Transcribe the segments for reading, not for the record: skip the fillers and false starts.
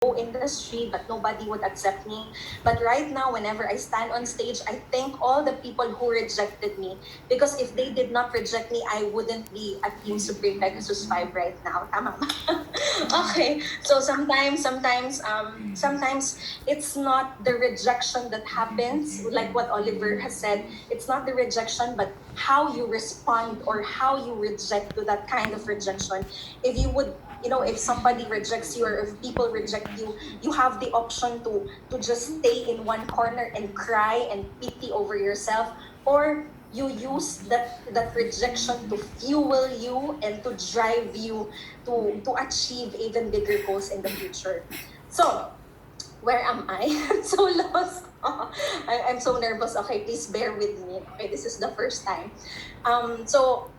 industry, but nobody would accept me. But right now, whenever I stand on stage, I thank all the people who rejected me, because if they did not reject me, I wouldn't be at Team Supreme Pegasus 5 right now. Tama ba? Okay. So sometimes it's not the rejection that happens, like what Oliver has said. It's not the rejection, but how you respond or how you reject to that kind of rejection. If you would, if somebody rejects you or if people reject you, you have the option to just stay in one corner and cry and pity over yourself, or you use that rejection to fuel you and to drive you to achieve even bigger goals in the future. So where am I? I'm so lost. I'm so nervous. Okay, please bear with me. Okay, this is the first time. So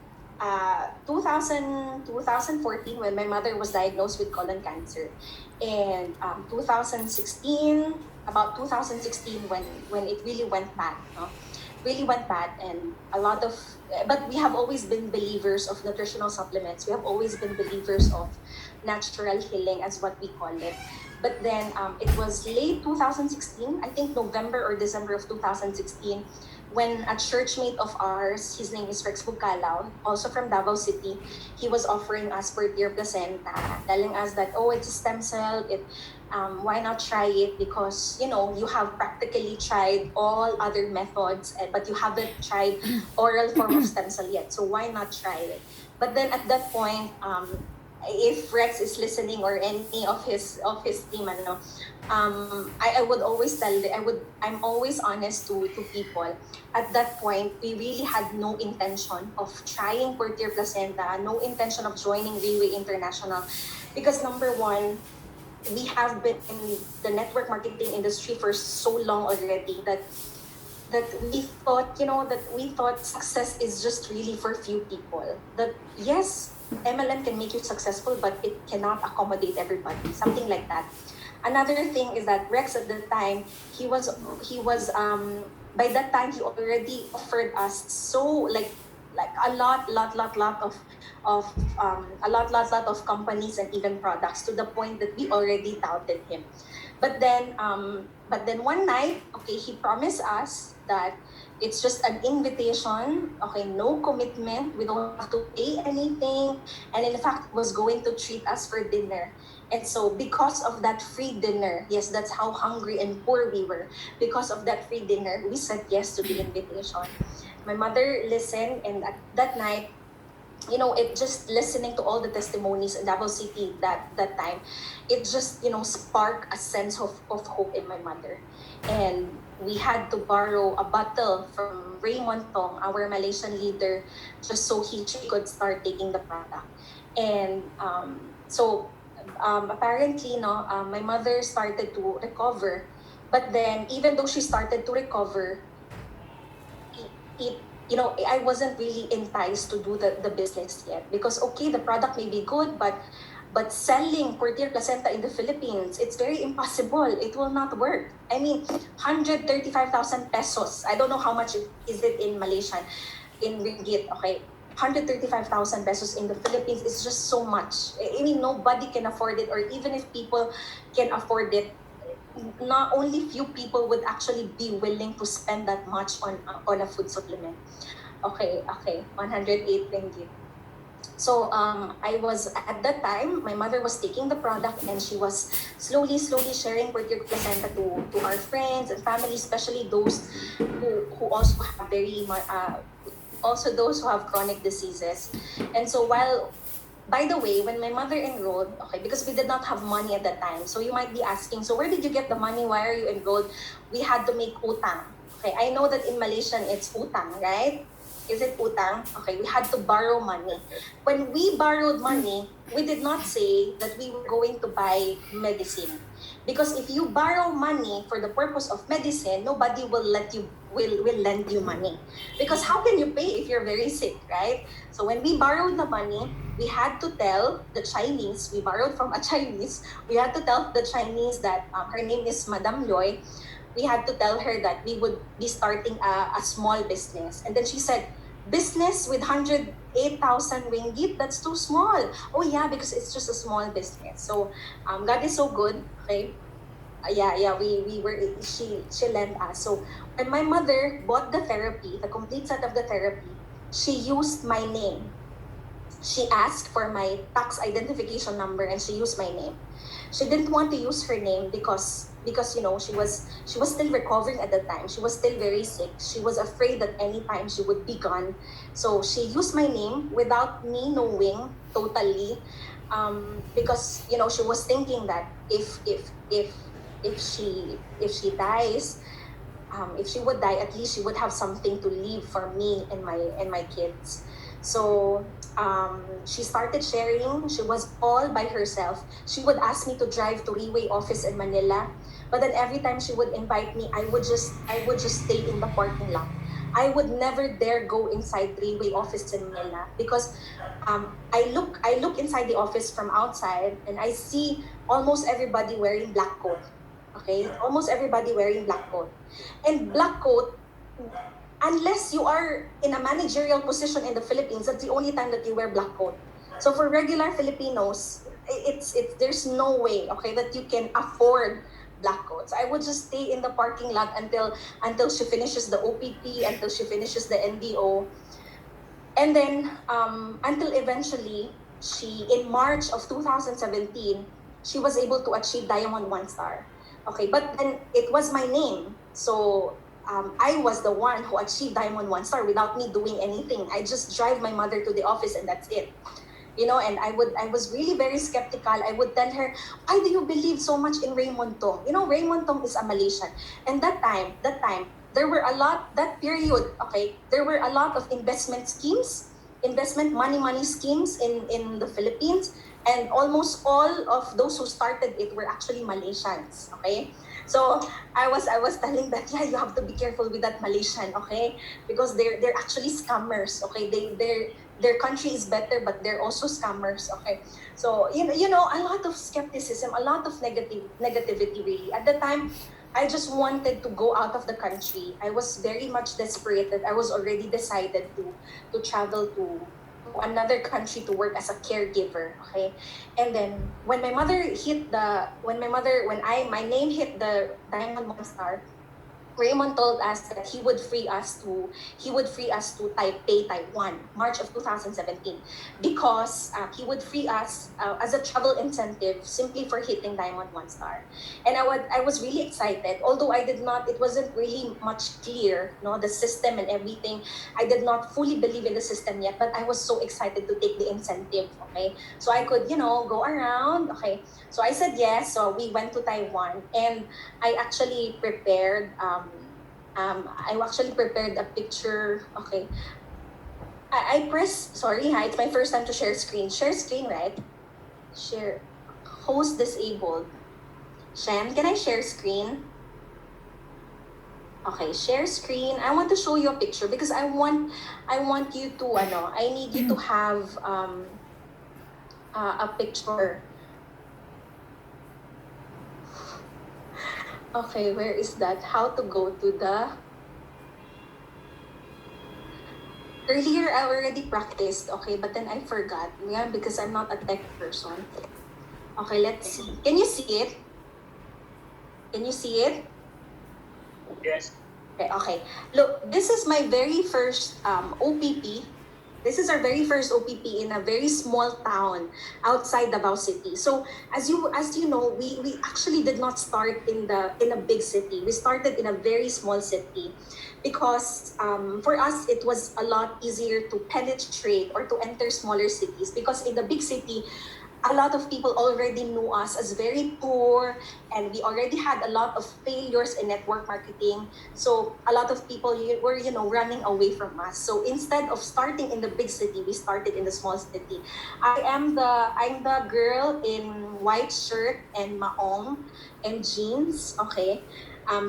2014, when my mother was diagnosed with colon cancer, and 2016, about 2016, when it really went bad, no? Really went bad, and a lot of, but we have always been believers of nutritional supplements. We have always been believers of natural healing, as what we call it. But then it was late 2016, I think November or December of 2016, when a churchmate of ours, his name is Rex Bucalao, also from Davao City, he was offering us Pertier placenta, telling us that, oh, it's a stem cell, why not try it? Because, you have practically tried all other methods, but you haven't tried oral form of stem cell yet. So why not try it? But then at that point, if Rex is listening or any of his team, I would always I'm always honest to people. At that point, we really had no intention of trying Portier Placenta, no intention of joining Railway International, because number one, we have been in the network marketing industry for so long already that we thought success is just really for few people. That yes, MLM can make you successful, but it cannot accommodate everybody. Something like that. Another thing is that Rex at the time, he was by that time he already offered us so like a lot of lot of companies and even products, to the point that we already doubted him. But then one night, okay, he promised us that it's just an invitation, okay, no commitment, we don't have to pay anything, and in fact was going to treat us for dinner. And so because of that free dinner, yes, that's how hungry and poor we were. Because of that free dinner, we said yes to the invitation. My mother listened, and at that night, it just listening to all the testimonies in Davao City that time, it just, sparked a sense of hope in my mother. And we had to borrow a bottle from Raymond Tong, our Malaysian leader, just so she could start taking the product. And apparently, no, my mother started to recover. But then, even though she started to recover, it I wasn't really enticed to do the business yet, because okay, the product may be good, but selling Portier Placenta in the Philippines, it's very impossible. It will not work. I mean, 135,000 pesos. I don't know how much is it in Malaysian, in ringgit, okay? 135,000 pesos in the Philippines is just so much. I mean, nobody can afford it, or even if people can afford it, not only few people would actually be willing to spend that much on a food supplement. Okay, 108 ringgit. So I was at that time, my mother was taking the product, and she was slowly sharing Portier Placenta to our friends and family, especially those who also have also those who have chronic diseases. And so by the way, when my mother enrolled, okay, because we did not have money at that time, so you might be asking, so where did you get the money? Why are you enrolled? We had to make utang. Okay, I know that in Malaysian it's utang, right? Is it utang? Okay, we had to borrow money. When we borrowed money, we did not say that we were going to buy medicine. Because if you borrow money for the purpose of medicine, nobody will lend you money. Because how can you pay if you're very sick, right? So when we borrowed the money, we had to tell the Chinese, we borrowed from a Chinese, we had to tell the Chinese that her name is Madame Loy. We had to tell her that we would be starting a small business. And then she said, business with 108,000 ringgit, that's too small. Oh yeah, because it's just a small business. So God is so good. Okay. Yeah, we were, she lent us. So when my mother bought the therapy, the complete set of the therapy, she used my name. She asked for my tax identification number and she used my name. She didn't want to use her name because she was still recovering at the time. She was still very sick. She was afraid that anytime she would be gone. So she used my name without me knowing totally, because she was thinking that if she dies, if she would die, at least she would have something to leave for me and my kids. So she started sharing. She was all by herself. She would ask me to drive to Riway office in Manila, but then every time she would invite me, I would just stay in the parking lot. I would never dare go inside Riway office in Manila because I look inside the office from outside and I see almost everybody wearing black coat. Okay, almost everybody wearing black coat. And black coat, unless you are in a managerial position in the Philippines, that's the only time that you wear black coat. So for regular Filipinos, it's there's no way, okay, that you can afford black coats. I would just stay in the parking lot until she finishes the OPT, until she finishes the NDO, and then until eventually in March of 2017, she was able to achieve Diamond One Star. Okay, but then it was my name. So I was the one who achieved Diamond One Star without me doing anything. I just drive my mother to the office and that's it. And I was really very skeptical. I would tell her, why do you believe so much in Raymond Tong? Raymond Tong is a Malaysian. And that time, there were a lot, that period, okay, there were a lot of investment schemes, investment money schemes in the Philippines. And almost all of those who started it were actually Malaysians, okay? So I was telling that, yeah, you have to be careful with that Malaysian, okay? Because they're actually scammers, okay? Their country is better, but they're also scammers, okay? So a lot of skepticism, a lot of negativity really. At the time, I just wanted to go out of the country. I was very much desperate that I was already decided to travel to another country to work as a caregiver, okay? And then when my name hit the Diamond One Star, Raymond told us that he would free us to Taipei, Taiwan, March of 2017, because he would free us as a travel incentive simply for hitting Diamond One Star. And I was really excited, although it wasn't really much clear, the system and everything. I did not fully believe in the system yet, but I was so excited to take the incentive, okay? So I could, go around, okay? So I said yes. So we went to Taiwan, and I actually prepared a picture. Okay. I press, sorry, it's my first time to share screen. Share screen, right? Share, host disabled. Shen, can I share screen? Okay, share screen. I want to show you a picture because I want you to, I need you to have a picture. Okay, where is that? How to go to the... Earlier, I already practiced, okay, but then I forgot. Yeah, because I'm not a tech person. Okay, let's see. Can you see it? Can you see it? Yes. Okay. Look, this is my very first OPP. This is our very first OPP in a very small town outside Davao City. So as you know, we actually did not start in a big city. We started in a very small city because for us it was a lot easier to penetrate or to enter smaller cities, because in the big city a lot of people already knew us as very poor, and we already had a lot of failures in network marketing. So a lot of people were running away from us. So instead of starting in the big city, we started in the small city. I'm the girl in white shirt and maong and jeans, okay?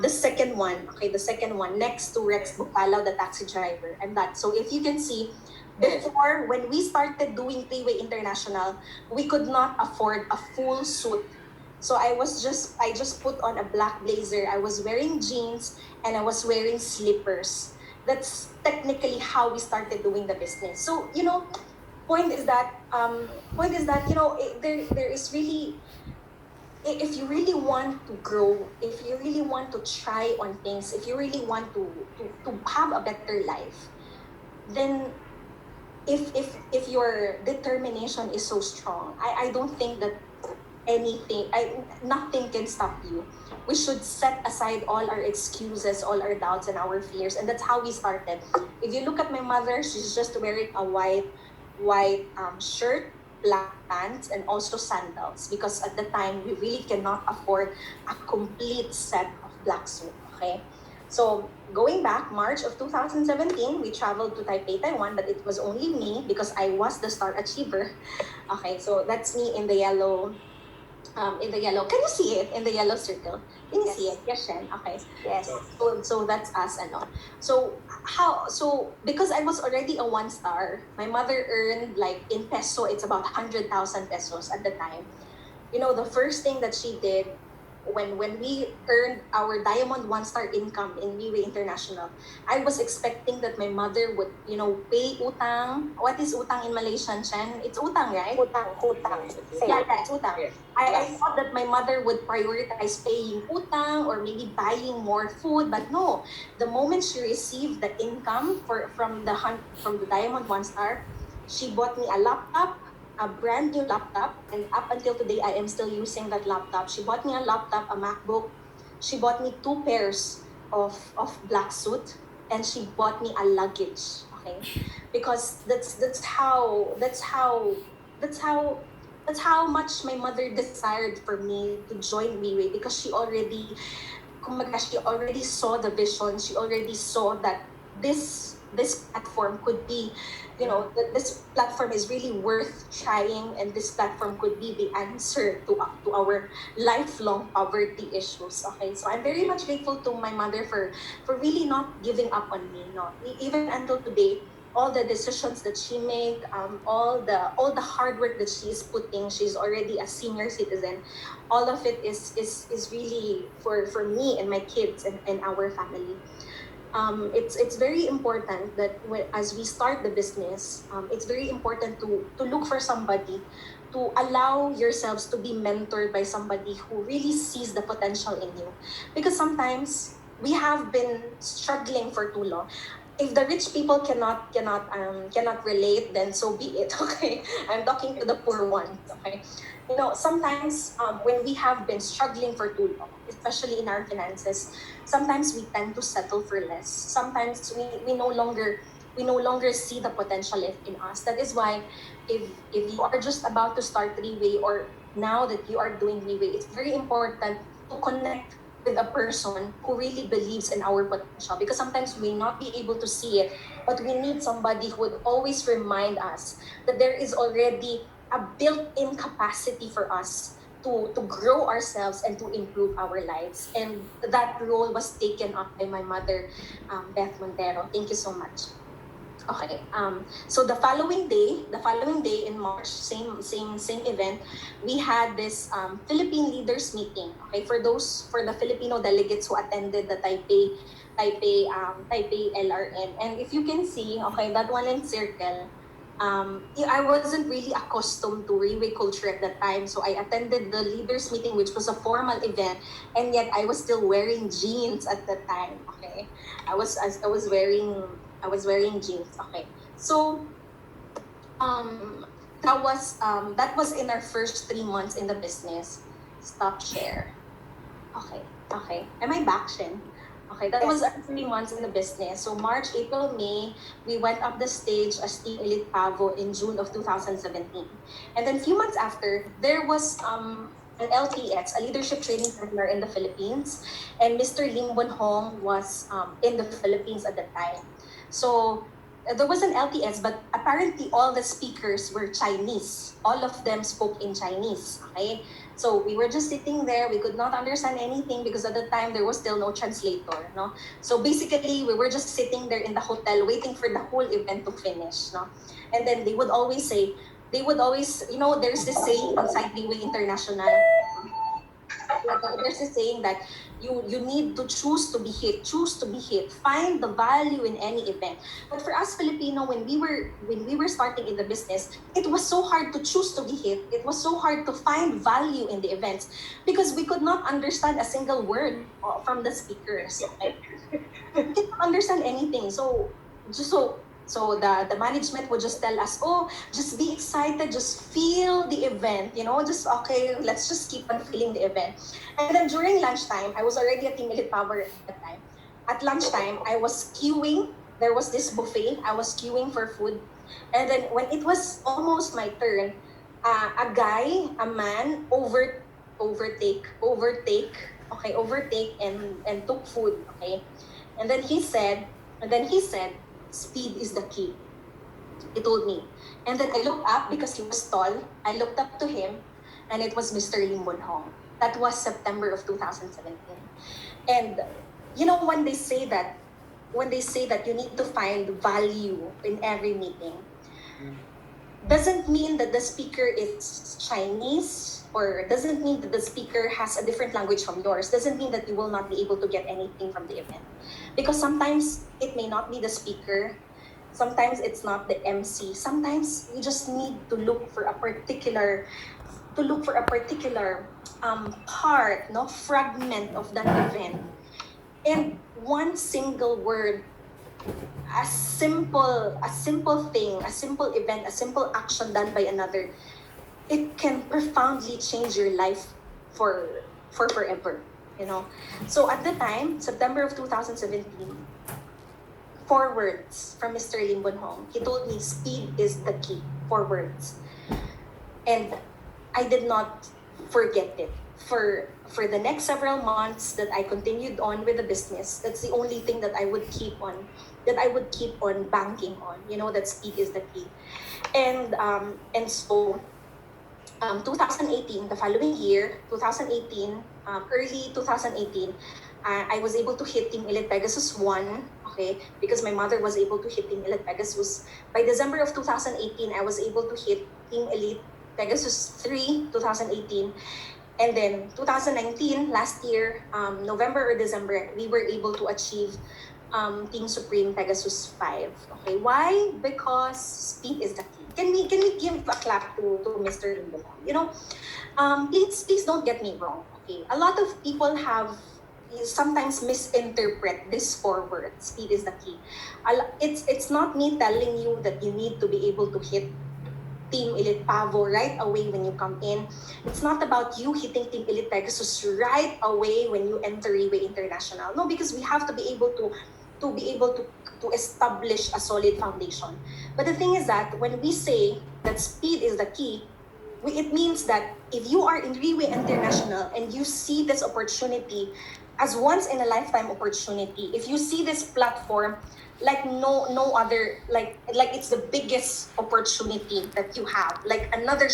The second one next to Rex Bucalaw, the taxi driver. And that, so if you can see, before, when we started doing Three-Way International, we could not afford a full suit. So I just put on a black blazer. I was wearing jeans and I was wearing slippers. that's technically how we started doing the business. So, you know, point is that you know, there is really, if you really want to grow, if you really want to try on things, if you really want to have a better life, then if your determination is so strong, I don't think that nothing can stop you. We should set aside all our excuses, all our doubts and our fears, and that's how we started. If you look at my mother, she's just wearing a white shirt, black pants, and also sandals, because at the time we really cannot afford a complete set of black suit. Okay, so going back, March of 2017, we traveled to Taipei, Taiwan, but it was only me because I was the star achiever. Okay, so that's me in the yellow. In the yellow, can you see it in the yellow circle? Can you see it? Yes, Shen. Okay. Yes. So that's us, ano. So because I was already a one star, my mother earned, like, in peso, it's about 100,000 pesos at the time. You know, the first thing that she did when we earned our Diamond One Star income in Miway International, I was expecting that my mother would, you know, pay utang. What is utang in Malaysian, Chen? It's utang, right? Hutang. Yeah, it's utang. Yes. I thought that my mother would prioritize paying utang or maybe buying more food, but no. The moment she received the income from the Diamond One Star, she bought me a laptop, a brand new laptop, and up until today I am still using that laptop. She bought me a laptop, a MacBook. She bought me 2 pairs of black suit, and she bought me a luggage. Okay, because that's how much my mother desired for me to join Miway, because she already, kumbaga, she already saw the vision. She already saw that this platform could be, you know, that this platform is really worth trying, and this platform could be the answer to our lifelong poverty issues. Okay, so I'm very much grateful to my mother for really not giving up on me. No, even until today, all the decisions that she made, all the hard work that she is putting, she's already a senior citizen. All of it is really for me and my kids and our family. It's very important that as we start the business, it's very important to look for somebody, to allow yourselves to be mentored by somebody who really sees the potential in you, because sometimes we have been struggling for too long. If the rich people cannot relate, then so be it. Okay, I'm talking to the poor ones. Okay, you know, sometimes when we have been struggling for too long, especially in our finances, sometimes we tend to settle for less. Sometimes we no longer see the potential in us. That is why, if you are just about to start Three-Way, or now that you are doing Three-Way, it's very important to connect with a person who really believes in our potential, because sometimes we may not be able to see it, but we need somebody who would always remind us that there is already a built-in capacity for us to grow ourselves and to improve our lives. And that role was taken up by my mother, Beth Montero. Thank you so much. Okay. So the following day in March, same event, we had this Philippine leaders meeting. Okay, for the Filipino delegates who attended the Taipei LRN, and if you can see, okay, that one in circle. I wasn't really accustomed to Riway culture at that time, so I attended the leaders meeting, which was a formal event, and yet I was still wearing jeans at that time. Okay, I was wearing jeans. Okay, so that was in our first 3 months in the business. Stop share. Okay. Am I back, Shin? Okay, that was our 3 months in the business. So March, April, May, we went up the stage as Team Elite Pavo in June of 2017. And then a few months after, there was an LTS, a leadership training seminar in the Philippines. And Mr. Lim Bon Hong was in the Philippines at the time. So there was an LTS, but apparently all the speakers were Chinese. All of them spoke in Chinese. Okay, so we were just sitting there. We could not understand anything because at the time there was still no translator. No, so basically we were just sitting there in the hotel waiting for the whole event to finish. No, and then they would always, you know, there's this saying inside Miway International. There's a saying that you need to choose to be hit, find the value in any event. But for us Filipino, when we were starting in the business, it was so hard to choose to be hit. It was so hard to find value in the events because we could not understand a single word from the speakers. Right? We didn't understand anything. So the management would just tell us, oh, just be excited, just feel the event, just okay, let's just keep on feeling the event. And then during lunchtime, I was already at Team Elite Power at that time. At lunchtime, I was queuing. There was this buffet. I was queuing for food. And then when it was almost my turn, a man overtake and took food, okay? And then he said, speed is the key. He told me. And then I looked up because he was tall. I looked up to him, and it was Mr. Lim Bon Hong. That was September of 2017. And when they say that you need to find value in every meeting, doesn't mean that the speaker is Chinese, or doesn't mean that the speaker has a different language from yours, doesn't mean that you will not be able to get anything from the event. Because sometimes it may not be the speaker, sometimes it's not the MC, sometimes you just need to look for a particular part, fragment of that event. And one single word, a simple thing, a simple event, a simple action done by another, it can profoundly change your life for forever. So at the time, September of 2017, 4 words from Mr. Lim Bon Hong. He told me speed is the key. 4 words. And I did not forget it. For the next several months that I continued on with the business, that's the only thing that I would keep on banking on, that speed is the key. And so 2018, the following year, 2018, early 2018, I was able to hit Team Elite Pegasus 1, okay, because my mother was able to hit Team Elite Pegasus. By December of 2018, I was able to hit Team Elite Pegasus 3, 2018. And then 2019, last year, November or December, we were able to achieve Team Supreme Pegasus 5. Okay, why? Because speed is the key. Can we give a clap to Mr. Limbo? Please don't get me wrong. Okay, a lot of people have sometimes misinterpret this 4 words. Speed is the key. It's not me telling you that you need to be able to hit Team Elite Pavo right away when you come in. It's not about you hitting Team Elite Pegasus right away when you enter Riway International. No, because we have to be able to establish a solid foundation. But the thing is that when we say that speed is the key, it means that if you are in Riway International and you see this opportunity as once in a lifetime opportunity, if you see this platform like no other, like it's the biggest opportunity that you have, like another